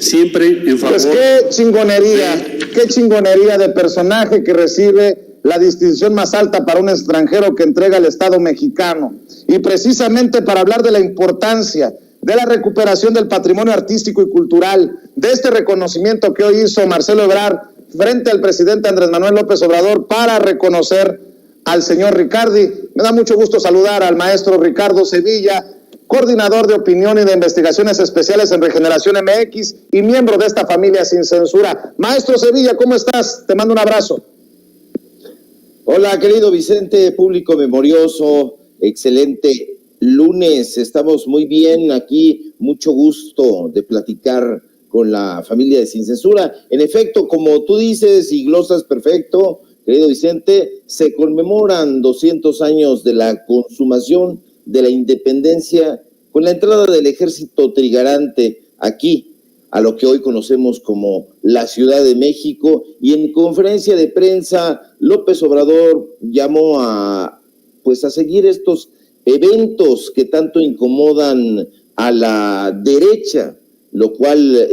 siempre en favor. Pues qué chingonería de personaje que recibe la distinción más alta para un extranjero que entrega el Estado mexicano. Y precisamente para hablar de la importancia de la recuperación del patrimonio artístico y cultural, de este reconocimiento que hoy hizo Marcelo Ebrard frente al presidente Andrés Manuel López Obrador para reconocer al señor Riccardi. Me da mucho gusto saludar al maestro Ricardo Sevilla, coordinador de opinión y de investigaciones especiales en Regeneración MX y miembro de esta familia Sin Censura. Maestro Sevilla, ¿cómo estás? Te mando un abrazo. Hola, querido Vicente, público memorioso, excelente lunes, estamos muy bien aquí, mucho gusto de platicar con la familia de Sin Censura. En efecto, como tú dices y glosas perfecto, querido Vicente, se conmemoran 200 años de la consumación de la independencia con la entrada del ejército trigarante aquí, a lo que hoy conocemos como la Ciudad de México, y en conferencia de prensa López Obrador llamó a seguir estos eventos que tanto incomodan a la derecha, lo cual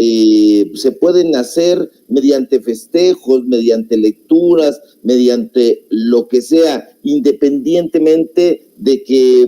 se pueden hacer mediante festejos, mediante lecturas, mediante lo que sea, independientemente de que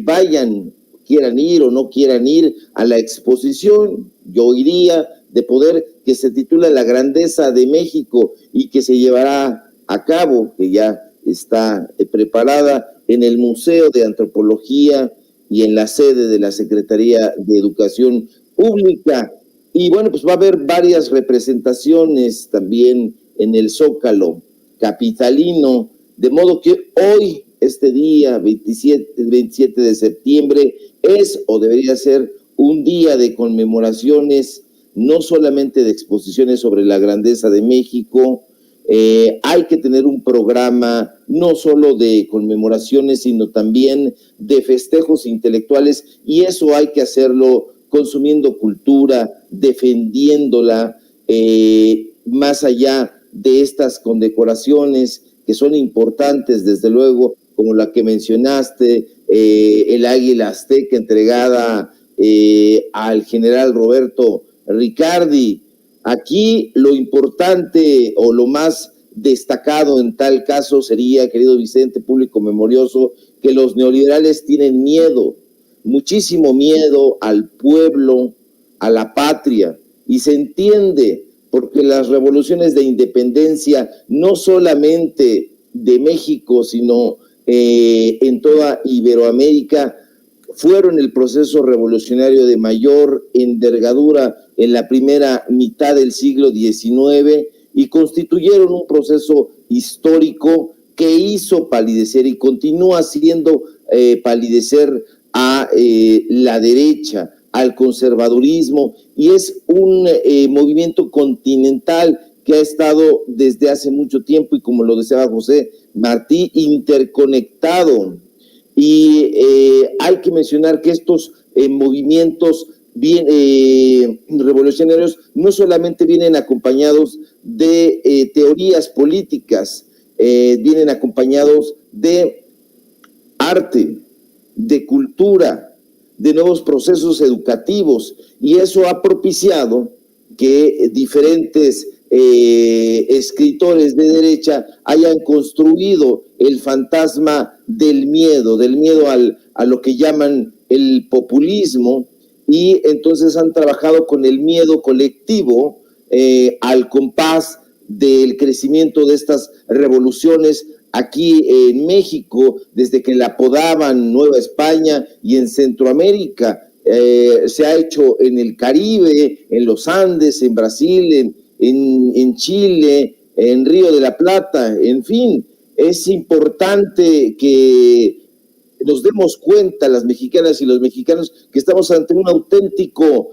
quieran ir o no quieran ir a la exposición. Yo iría, de poder, que se titula La Grandeza de México y que se llevará a cabo, que ya está preparada en el Museo de Antropología y en la sede de la Secretaría de Educación Pública. Y bueno, pues va a haber varias representaciones también en el Zócalo capitalino, de modo que hoy, este día 27 de septiembre, es o debería ser un día de conmemoraciones, no solamente de exposiciones sobre la grandeza de México. Hay que tener un programa no solo de conmemoraciones, sino también de festejos intelectuales, y eso hay que hacerlo consumiendo cultura, defendiéndola, más allá de estas condecoraciones que son importantes, desde luego, como la que mencionaste, el Águila Azteca entregada al general Roberto Riccardi. Aquí lo importante o lo más destacado en tal caso sería, querido Vicente, público memorioso, que los neoliberales tienen miedo, muchísimo miedo al pueblo, a la patria, y se entiende porque las revoluciones de independencia, no solamente de México, sino en toda Iberoamérica, fueron el proceso revolucionario de mayor envergadura en la primera mitad del siglo XIX y constituyeron un proceso histórico que hizo palidecer y continúa haciendo palidecer a la derecha, al conservadurismo, y es un movimiento continental que ha estado desde hace mucho tiempo y, como lo deseaba José Martí, interconectado. Y hay que mencionar que estos movimientos revolucionarios no solamente vienen acompañados de teorías políticas, vienen acompañados de arte, de cultura, de nuevos procesos educativos, y eso ha propiciado que diferentes escritores de derecha hayan construido el fantasma del miedo a lo que llaman el populismo, y entonces han trabajado con el miedo colectivo al compás del crecimiento de estas revoluciones aquí en México, desde que la apodaban Nueva España, y en Centroamérica. Se ha hecho en el Caribe, en los Andes, en Brasil, en Chile, en Río de la Plata, en fin. Es importante que nos demos cuenta, las mexicanas y los mexicanos, que estamos ante un auténtico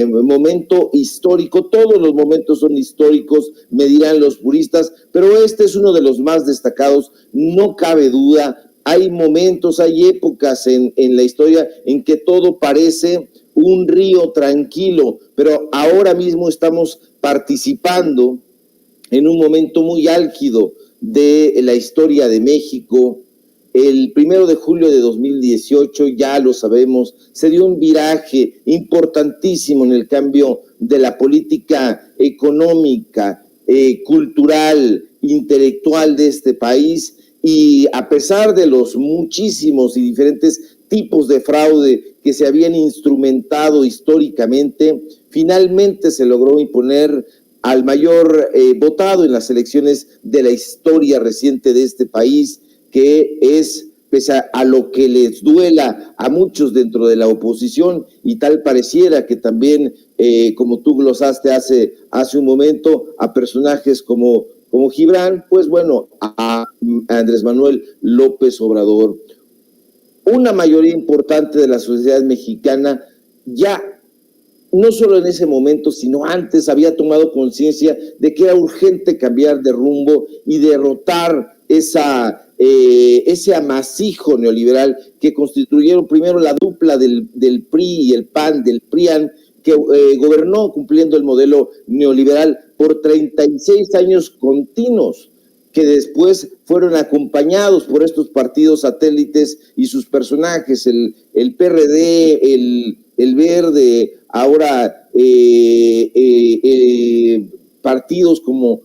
momento histórico. Todos los momentos son históricos, me dirán los puristas, pero este es uno de los más destacados, no cabe duda. Hay momentos, hay épocas en la historia en que todo parece un río tranquilo, pero ahora mismo estamos participando en un momento muy álgido de la historia de México. El 1 de julio de 2018, ya lo sabemos, se dio un viraje importantísimo en el cambio de la política económica, cultural, intelectual de este país, y a pesar de los muchísimos y diferentes tipos de fraude que se habían instrumentado históricamente, finalmente se logró imponer al mayor votado en las elecciones de la historia reciente de este país, que es, pese a lo que les duela a muchos dentro de la oposición, y tal pareciera que también, como tú glosaste hace un momento, a personajes como Gibran, pues bueno, a Andrés Manuel López Obrador. Una mayoría importante de la sociedad mexicana ya, no solo en ese momento, sino antes, había tomado conciencia de que era urgente cambiar de rumbo y derrotar ese amasijo neoliberal que constituyeron primero la dupla del PRI y el PAN, del PRIAN, que gobernó cumpliendo el modelo neoliberal por 36 años continuos, que después fueron acompañados por estos partidos satélites y sus personajes, el PRD, el Verde, ahora partidos como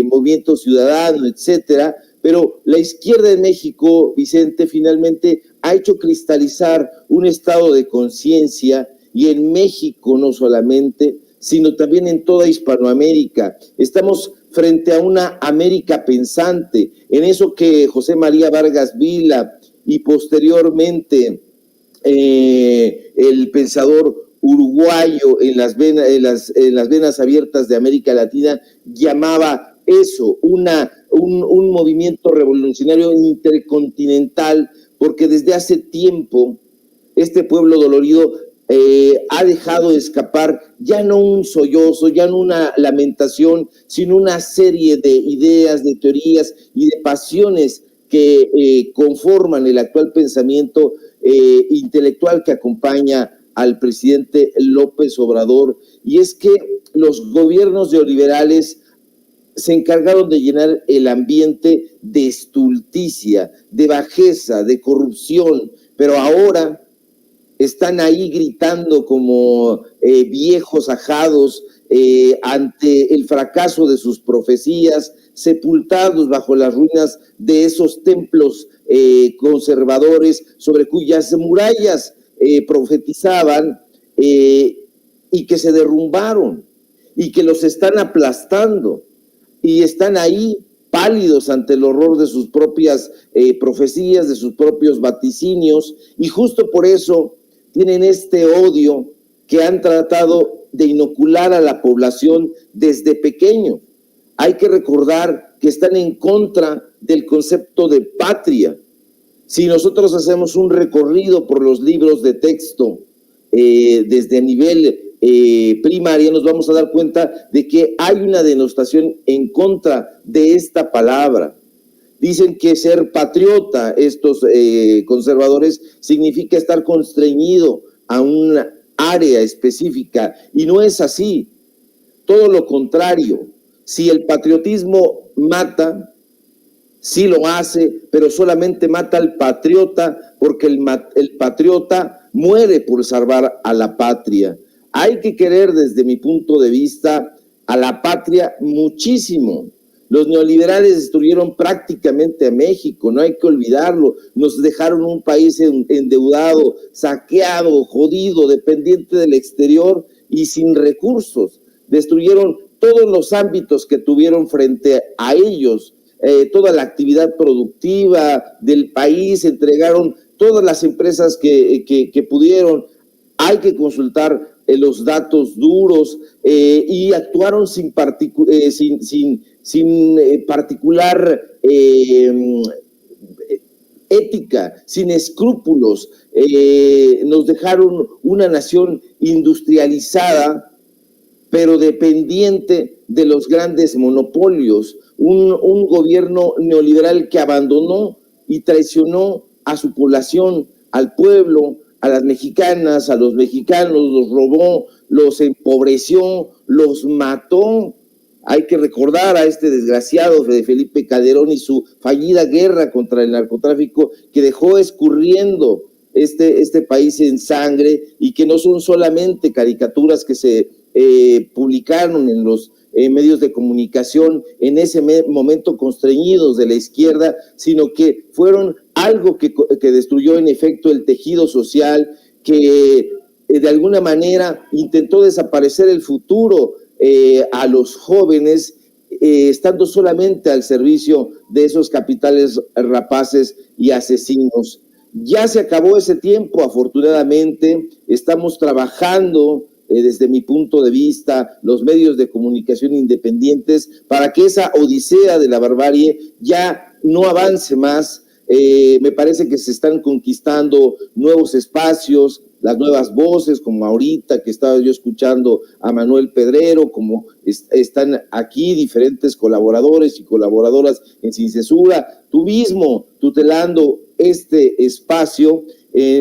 Movimiento Ciudadano, etcétera. Pero la izquierda en México, Vicente, finalmente ha hecho cristalizar un estado de conciencia, y en México no solamente, sino también en toda Hispanoamérica. Estamos frente a una América pensante, en eso que José María Vargas Vila y posteriormente el pensador uruguayo en las venas abiertas de América Latina llamaba eso, un movimiento revolucionario intercontinental, porque desde hace tiempo este pueblo dolorido ha dejado de escapar ya no un sollozo, ya no una lamentación, sino una serie de ideas, de teorías y de pasiones que conforman el actual pensamiento intelectual que acompaña al presidente López Obrador. Y es que los gobiernos neoliberales se encargaron de llenar el ambiente de estulticia, de bajeza, de corrupción, pero ahora están ahí gritando como viejos ajados ante el fracaso de sus profecías, sepultados bajo las ruinas de esos templos conservadores sobre cuyas murallas profetizaban y que se derrumbaron y que los están aplastando, y están ahí pálidos ante el horror de sus propias profecías, de sus propios vaticinios, y justo por eso tienen este odio que han tratado de inocular a la población desde pequeño. Hay que recordar que están en contra del concepto de patria. Si nosotros hacemos un recorrido por los libros de texto desde nivel primaria, nos vamos a dar cuenta de que hay una denostación en contra de esta palabra. Dicen que ser patriota, estos conservadores, significa estar constreñido a una área específica, y no es así. Todo lo contrario. Si el patriotismo mata, sí lo hace, pero solamente mata al patriota, porque el patriota muere por salvar a la patria. Hay que querer, desde mi punto de vista, a la patria muchísimo. Los neoliberales destruyeron prácticamente a México, no hay que olvidarlo. Nos dejaron un país endeudado, saqueado, jodido, dependiente del exterior y sin recursos. Destruyeron todos los ámbitos que tuvieron frente a ellos, toda la actividad productiva del país, entregaron todas las empresas que pudieron. Hay que consultar los datos duros y actuaron sin particular ética, sin escrúpulos. Nos dejaron una nación industrializada, pero dependiente de los grandes monopolios, un gobierno neoliberal que abandonó y traicionó a su población, al pueblo, a las mexicanas, a los mexicanos, los robó, los empobreció, los mató. Hay que recordar a este desgraciado de Felipe Calderón y su fallida guerra contra el narcotráfico, que dejó escurriendo este país en sangre, y que no son solamente caricaturas que se publicaron en los medios de comunicación en ese momento constreñidos de la izquierda, sino que fueron algo que destruyó en efecto el tejido social, que de alguna manera intentó desaparecer el futuro a los jóvenes, estando solamente al servicio de esos capitales rapaces y asesinos. Ya se acabó ese tiempo, afortunadamente. Estamos trabajando desde mi punto de vista, los medios de comunicación independientes, para que esa odisea de la barbarie ya no avance más. Me parece que se están conquistando nuevos espacios, las nuevas voces, como ahorita que estaba yo escuchando a Manuel Pedrero, como están aquí diferentes colaboradores y colaboradoras en Sin Censura. Tú mismo, tutelando este espacio,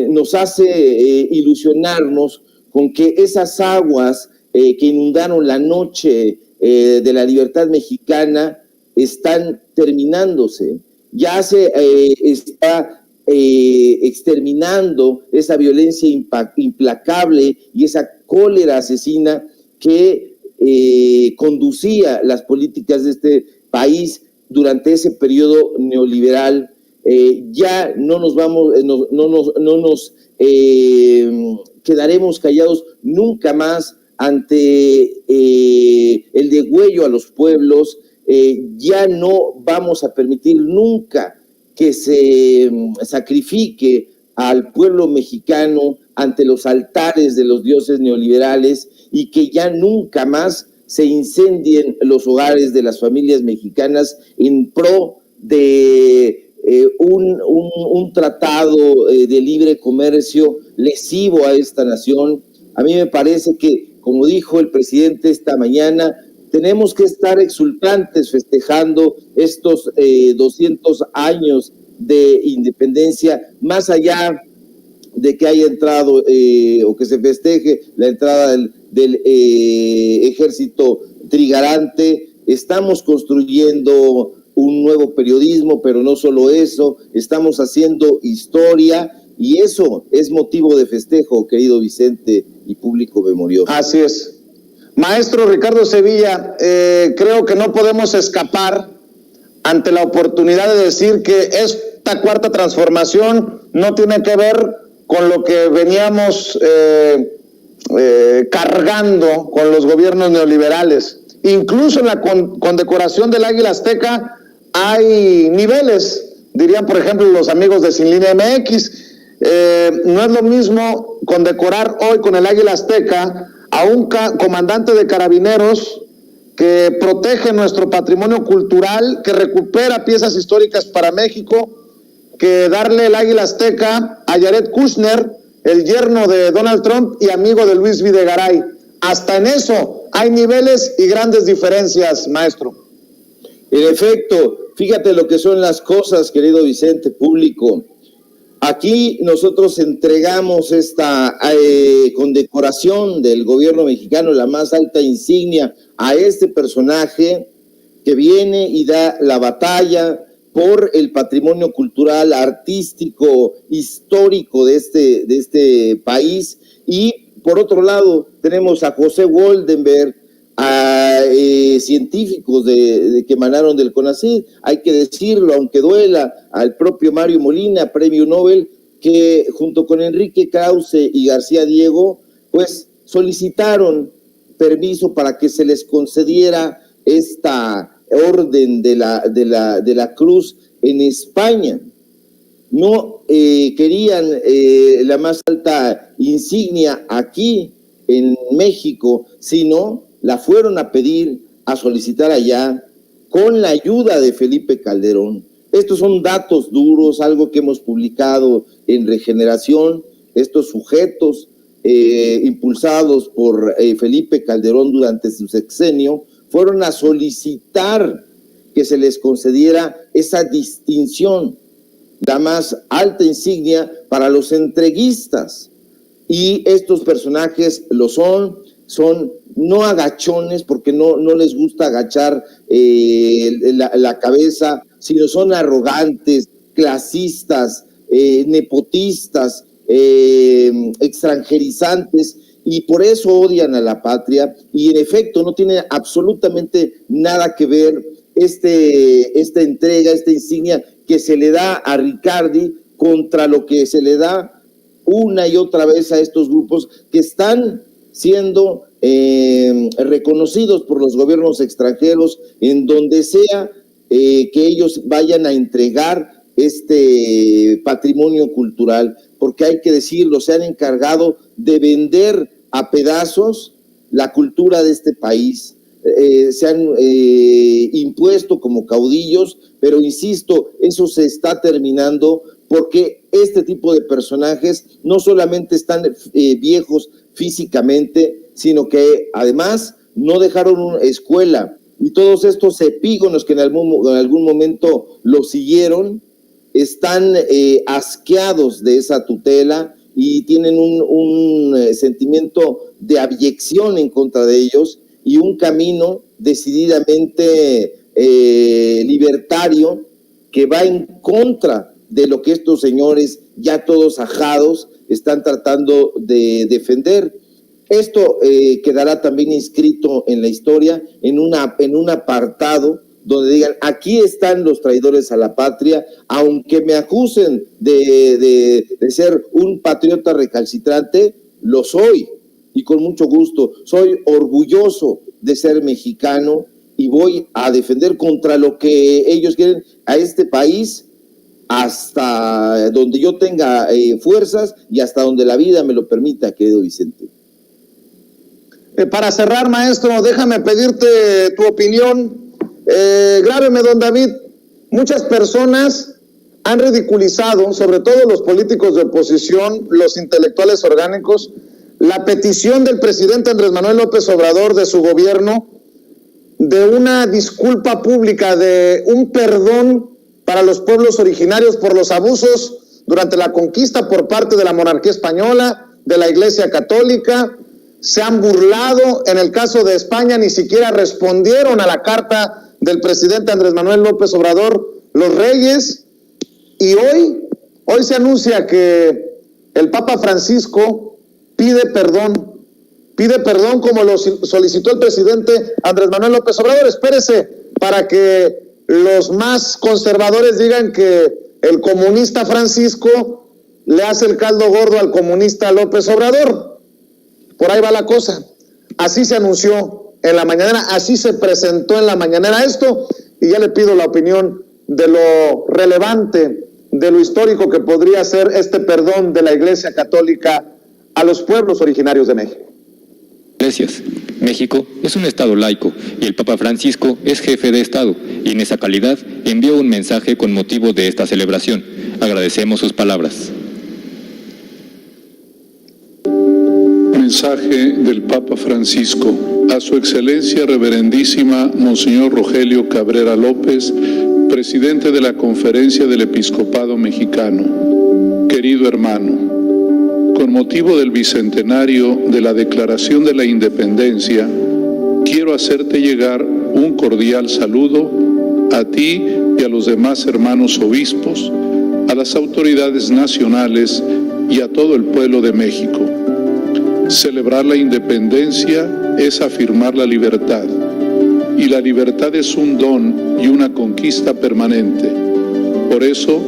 nos hace ilusionarnos con que esas aguas que inundaron la noche de la libertad mexicana están terminándose. Ya se está exterminando esa violencia implacable y esa cólera asesina que conducía las políticas de este país durante ese periodo neoliberal. Ya no nos vamos, no nos quedaremos callados nunca más ante el degüello a los pueblos. Ya no vamos a permitir nunca que se sacrifique al pueblo mexicano ante los altares de los dioses neoliberales, y que ya nunca más se incendien los hogares de las familias mexicanas en pro de un tratado de libre comercio lesivo a esta nación. A mí me parece que, como dijo el presidente esta mañana, tenemos que estar exultantes festejando estos 200 años de independencia, más allá de que haya entrado o que se festeje la entrada del ejército trigarante. Estamos construyendo un nuevo periodismo, pero no solo eso, estamos haciendo historia, y eso es motivo de festejo, querido Vicente y público memorioso. Así es. Maestro Ricardo Sevilla, creo que no podemos escapar ante la oportunidad de decir que esta cuarta transformación no tiene que ver con lo que veníamos cargando con los gobiernos neoliberales. Incluso en la condecoración del Águila Azteca hay niveles, dirían por ejemplo los amigos de Sin Línea MX. No es lo mismo condecorar hoy con el Águila Azteca a un comandante de carabineros que protege nuestro patrimonio cultural, que recupera piezas históricas para México, que darle el Águila Azteca a Jared Kushner, el yerno de Donald Trump y amigo de Luis Videgaray. Hasta en eso hay niveles y grandes diferencias, maestro. En efecto, fíjate lo que son las cosas, querido Vicente, público. Aquí nosotros entregamos esta condecoración del gobierno mexicano, la más alta insignia, a este personaje que viene y da la batalla por el patrimonio cultural, artístico, histórico de este país. Y por otro lado tenemos a José Goldenberg, a científicos que emanaron del CONACYT, hay que decirlo, aunque duela, al propio Mario Molina, premio Nobel, que junto con Enrique Krause y García Diego, pues solicitaron permiso para que se les concediera esta orden de la Cruz en España. No querían la más alta insignia aquí en México, sino la fueron a pedir, a solicitar allá, con la ayuda de Felipe Calderón. Estos son datos duros, algo que hemos publicado en Regeneración. Estos sujetos impulsados por Felipe Calderón durante su sexenio fueron a solicitar que se les concediera esa distinción, la más alta insignia para los entreguistas. Y estos personajes lo son no agachones, porque no les gusta agachar la cabeza, sino son arrogantes, clasistas, nepotistas, extranjerizantes, y por eso odian a la patria, y en efecto no tiene absolutamente nada que ver esta entrega, esta insignia que se le da a Riccardi contra lo que se le da una y otra vez a estos grupos que están siendo reconocidos por los gobiernos extranjeros en donde sea que ellos vayan a entregar este patrimonio cultural, porque hay que decirlo, se han encargado de vender a pedazos la cultura de este país, se han impuesto como caudillos, pero insisto, eso se está terminando porque este tipo de personajes no solamente están viejos físicamente, sino que además no dejaron una escuela, y todos estos epígonos que en algún momento lo siguieron están asqueados de esa tutela y tienen un sentimiento de abyección en contra de ellos y un camino decididamente libertario que va en contra de lo que estos señores, ya todos ajados, están tratando de defender. Esto quedará también inscrito en la historia en un apartado donde digan, aquí están los traidores a la patria, aunque me acusen de ser un patriota recalcitrante, lo soy, y con mucho gusto. Soy orgulloso de ser mexicano y voy a defender contra lo que ellos quieren a este país hasta donde yo tenga fuerzas y hasta donde la vida me lo permita, querido Vicente. Para cerrar, maestro, déjame pedirte tu opinión. Grábeme, don David. Muchas personas han ridiculizado, sobre todo los políticos de oposición, los intelectuales orgánicos, la petición del presidente Andrés Manuel López Obrador de su gobierno de una disculpa pública, de un perdón para los pueblos originarios por los abusos durante la conquista por parte de la monarquía española, de la Iglesia Católica. Se han burlado, en el caso de España ni siquiera respondieron a la carta del presidente Andrés Manuel López Obrador, los reyes, y hoy se anuncia que el Papa Francisco pide perdón como lo solicitó el presidente Andrés Manuel López Obrador. Espérese para que los más conservadores digan que el comunista Francisco le hace el caldo gordo al comunista López Obrador. Por ahí va la cosa. Así se anunció en la mañanera, así se presentó en la mañanera esto, y ya le pido la opinión de lo relevante, de lo histórico que podría ser este perdón de la Iglesia Católica a los pueblos originarios de México. Gracias. México es un Estado laico y el Papa Francisco es jefe de Estado, y en esa calidad envió un mensaje con motivo de esta celebración. Agradecemos sus palabras. Mensaje del Papa Francisco a su excelencia reverendísima Monseñor Rogelio Cabrera López, presidente de la Conferencia del Episcopado Mexicano. Querido hermano, con motivo del bicentenario de la Declaración de la Independencia, quiero hacerte llegar un cordial saludo a ti y a los demás hermanos obispos, a las autoridades nacionales y a todo el pueblo de México. Celebrar la independencia es afirmar la libertad, y la libertad es un don y una conquista permanente. Por eso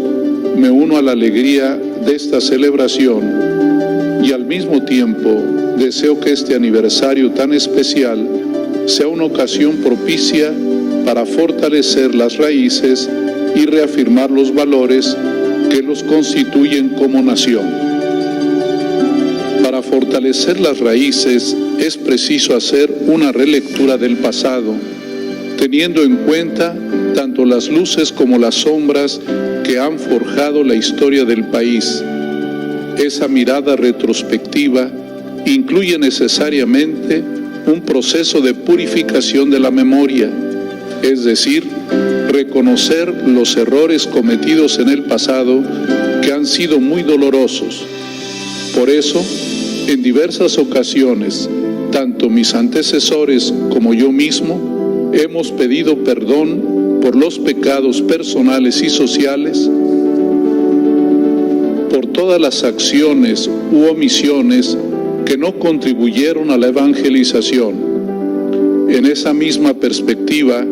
me uno a la alegría de esta celebración y al mismo tiempo deseo que este aniversario tan especial sea una ocasión propicia para fortalecer las raíces y reafirmar los valores que los constituyen como nación. Para fortalecer las raíces es preciso hacer una relectura del pasado, teniendo en cuenta tanto las luces como las sombras que han forjado la historia del país. Esa mirada retrospectiva incluye necesariamente un proceso de purificación de la memoria, es decir, reconocer los errores cometidos en el pasado que han sido muy dolorosos. Por eso, en diversas ocasiones, tanto mis antecesores como yo mismo hemos pedido perdón por los pecados personales y sociales, por todas las acciones u omisiones que no contribuyeron a la evangelización. En esa misma perspectiva,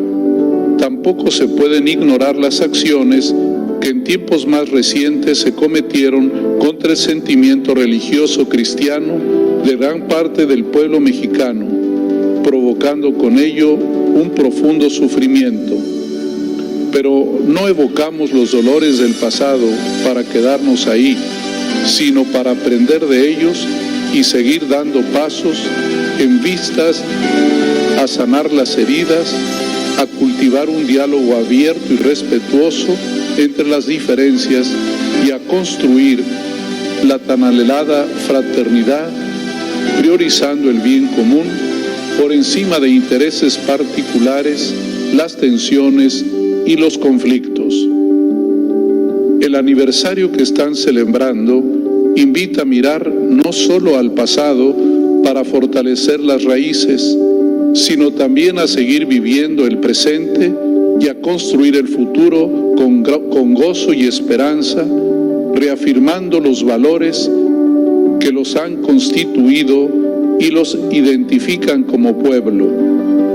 tampoco se pueden ignorar las acciones que en tiempos más recientes se cometieron contra el sentimiento religioso cristiano de gran parte del pueblo mexicano, provocando con ello un profundo sufrimiento. Pero no evocamos los dolores del pasado para quedarnos ahí, sino para aprender de ellos y seguir dando pasos en vistas a sanar las heridas, a cultivar un diálogo abierto y respetuoso entre las diferencias y a construir la tan anhelada fraternidad, priorizando el bien común por encima de intereses particulares, las tensiones y los conflictos. El aniversario que están celebrando invita a mirar no solo al pasado para fortalecer las raíces, sino también a seguir viviendo el presente y a construir el futuro con gozo y esperanza, reafirmando los valores que los han constituido y los identifican como pueblo,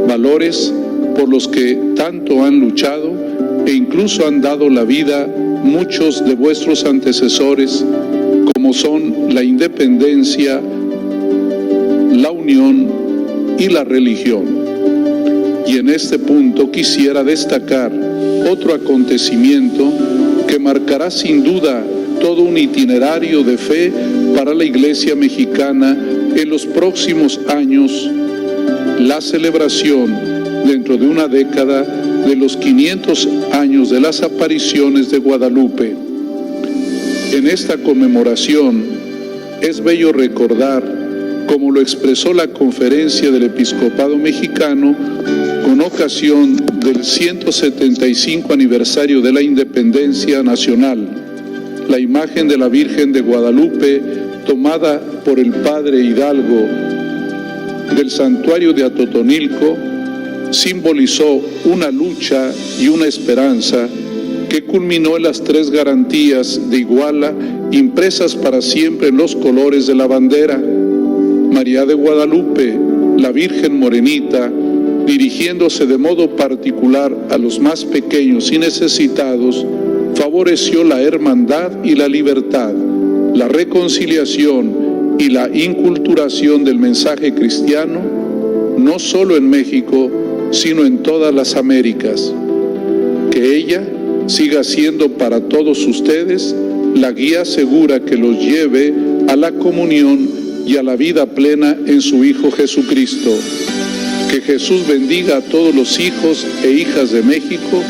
valores por los que tanto han luchado e incluso han dado la vida muchos de vuestros antecesores, como son la independencia, la unión y la religión. Y en este punto quisiera destacar otro acontecimiento que marcará sin duda todo un itinerario de fe para la Iglesia mexicana en los próximos años: la celebración dentro de una década de los 500 años de las apariciones de Guadalupe. En esta conmemoración es bello recordar, como lo expresó la Conferencia del Episcopado Mexicano con ocasión del 175 aniversario de la Independencia Nacional, la imagen de la Virgen de Guadalupe tomada por el Padre Hidalgo del santuario de Atotonilco simbolizó una lucha y una esperanza que culminó en las tres garantías de Iguala impresas para siempre en los colores de la bandera. María de Guadalupe, la Virgen Morenita, dirigiéndose de modo particular a los más pequeños y necesitados, favoreció la hermandad y la libertad, la reconciliación y la inculturación del mensaje cristiano, no solo en México, sino en todas las Américas. Que ella siga siendo para todos ustedes la guía segura que los lleve a la comunión y a la vida plena en su Hijo Jesucristo. Que Jesús bendiga a todos los hijos e hijas de México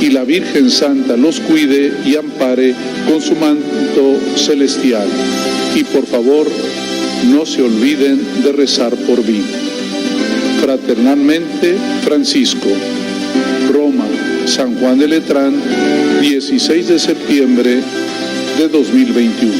y la Virgen Santa los cuide y ampare con su manto celestial. Y por favor, no se olviden de rezar por mí. Fraternalmente, Francisco. Roma, San Juan de Letrán, 16 de septiembre de 2021.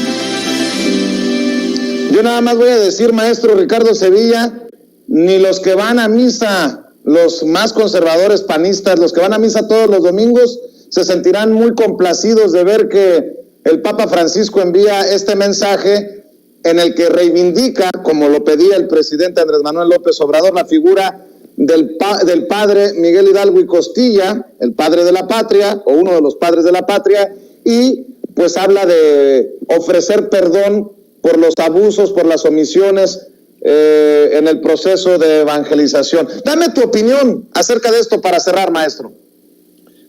Yo nada más voy a decir, maestro Ricardo Sevilla, ni los que van a misa, los más conservadores panistas, los que van a misa todos los domingos, se sentirán muy complacidos de ver que el Papa Francisco envía este mensaje en el que reivindica, como lo pedía el presidente Andrés Manuel López Obrador, la figura del padre Miguel Hidalgo y Costilla, el padre de la patria, o uno de los padres de la patria, y pues habla de ofrecer perdón por los abusos, por las omisiones en el proceso de evangelización. Dame tu opinión acerca de esto para cerrar, maestro.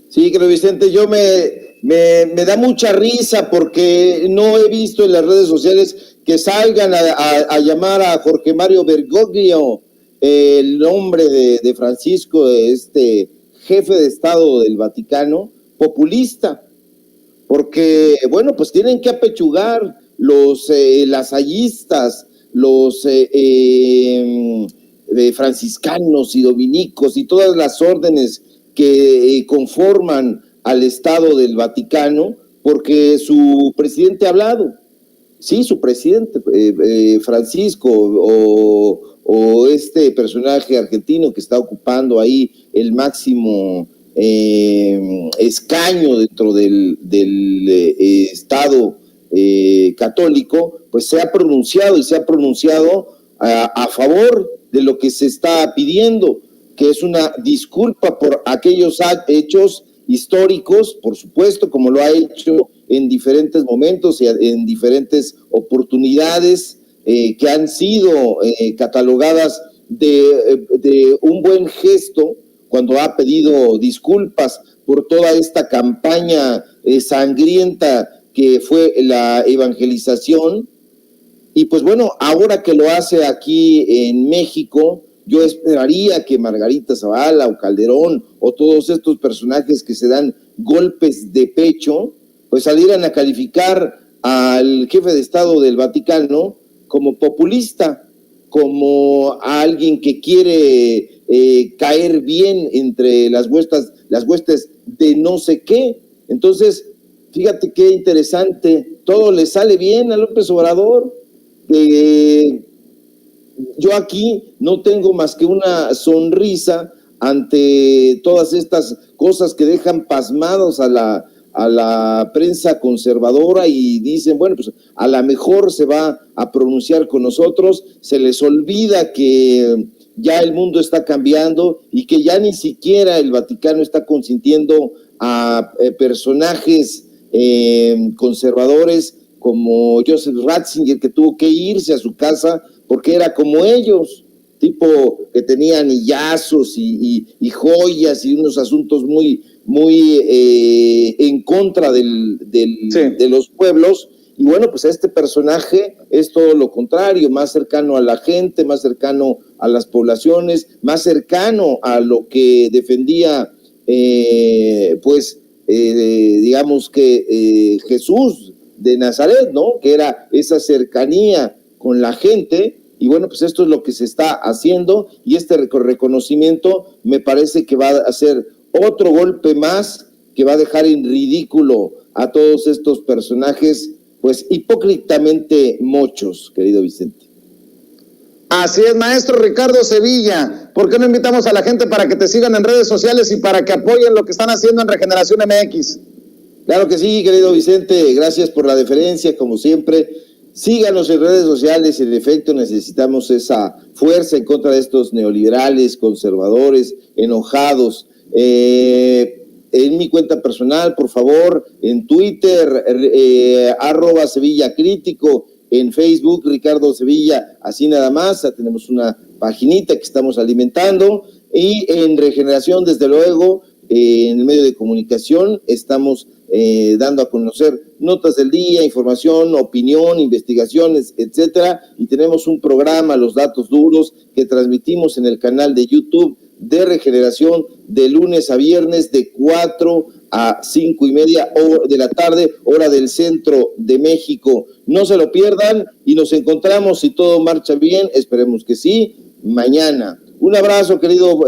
Sí, creo, Vicente, yo me da mucha risa porque no he visto en las redes sociales que salgan a llamar a Jorge Mario Bergoglio, el nombre de Francisco, este jefe de Estado del Vaticano, populista, porque, bueno, pues tienen que apechugar los lasallistas, los franciscanos y dominicos y todas las órdenes que conforman al Estado del Vaticano, porque su presidente ha hablado. Sí, su presidente, Francisco, o este personaje argentino que está ocupando ahí el máximo escaño dentro del Estado católico, pues se ha pronunciado a favor de lo que se está pidiendo, que es una disculpa por aquellos hechos históricos, por supuesto, como lo ha hecho en diferentes momentos y en diferentes oportunidades que han sido catalogadas de un buen gesto cuando ha pedido disculpas por toda esta campaña sangrienta que fue la evangelización. Y pues bueno, ahora que lo hace aquí en México, yo esperaría que Margarita Zavala o Calderón o todos estos personajes que se dan golpes de pecho, pues salieran a calificar al jefe de Estado del Vaticano como populista, como a alguien que quiere caer bien entre las huestes de no sé qué. Entonces, fíjate qué interesante, todo le sale bien a López Obrador. Yo aquí no tengo más que una sonrisa ante todas estas cosas que dejan pasmados a la prensa conservadora y dicen, bueno, pues a lo mejor se va a pronunciar con nosotros, se les olvida que ya el mundo está cambiando y que ya ni siquiera el Vaticano está consintiendo a personajes conservadores como Joseph Ratzinger, que tuvo que irse a su casa porque era como ellos, tipo que tenía anillazos y joyas y unos asuntos muy en contra de los pueblos. Y bueno, pues este personaje es todo lo contrario, más cercano a la gente, más cercano a las poblaciones, más cercano a lo que defendía, digamos que Jesús de Nazaret, ¿no? Que era esa cercanía con la gente. Y bueno, pues esto es lo que se está haciendo y este reconocimiento me parece que va a ser otro golpe más que va a dejar en ridículo a todos estos personajes, pues hipócritamente mochos, querido Vicente. Así es, maestro Ricardo Sevilla. ¿Por qué no invitamos a la gente para que te sigan en redes sociales y para que apoyen lo que están haciendo en Regeneración MX? Claro que sí, querido Vicente, gracias por la deferencia, como siempre. Síganos en redes sociales, en efecto necesitamos esa fuerza en contra de estos neoliberales, conservadores, enojados. En mi cuenta personal, por favor, en Twitter, @SevillaCrítico, en Facebook, Ricardo Sevilla, así nada más, tenemos una paginita que estamos alimentando, y en Regeneración, desde luego, en el medio de comunicación, estamos dando a conocer notas del día, información, opinión, investigaciones, etcétera, y tenemos un programa, Los Datos Duros, que transmitimos en el canal de YouTube de Regeneración de lunes a viernes de 4 a 5:30 de la tarde, hora del centro de México. No se lo pierdan y nos encontramos, si todo marcha bien, esperemos que sí, mañana. Un abrazo, querido